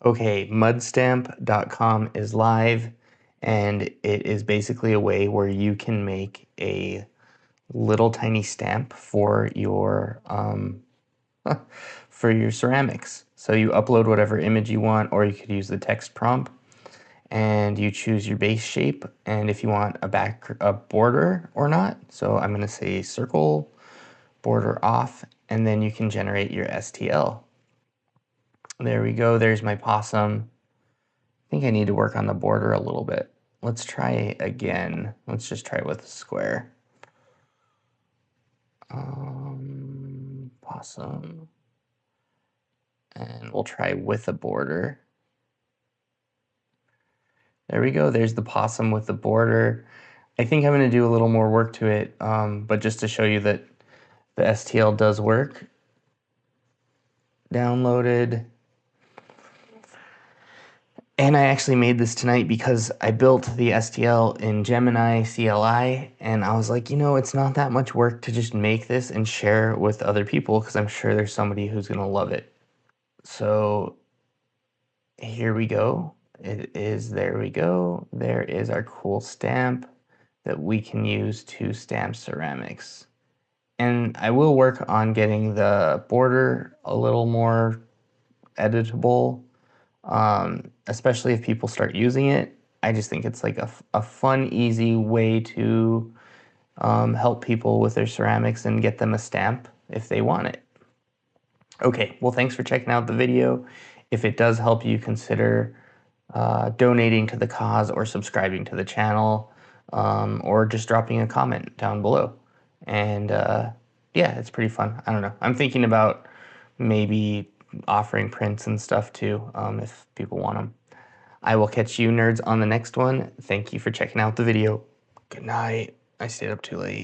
Okay, mudstamp.com is live, and it is basically a way where you can make a little tiny stamp for your for your ceramics. So you upload whatever image you want, or you could use the text prompt, and you choose your base shape, and if you want a border or not. So I'm going to say circle, border off, and then you can generate your STL. There we go. There's my possum. I think I need to work on the border a little bit. Let's try again. Let's just try with a square. Possum. And we'll try with a border. There we go. There's the possum with the border. I think I'm going to do a little more work to it, but just to show you that the STL does work. Downloaded. And I actually made this tonight because I built the STL in Gemini CLI, and I was like, it's not that much work to just make this and share it with other people because I'm sure there's somebody who's going to love it. So here we go. There we go. There is our cool stamp that we can use to stamp ceramics. And I will work on getting the border a little more editable. Especially if people start using it. I just think it's like a fun, easy way to help people with their ceramics and get them a stamp if they want it. Okay, well, thanks for checking out the video. If it does help you, consider donating to the cause or subscribing to the channel, or just dropping a comment down below. And yeah, it's pretty fun. I don't know. I'm thinking about maybe offering prints and stuff too, if people want them. I will catch you nerds on the next one. Thank you for checking out the video. Good night. I stayed up too late.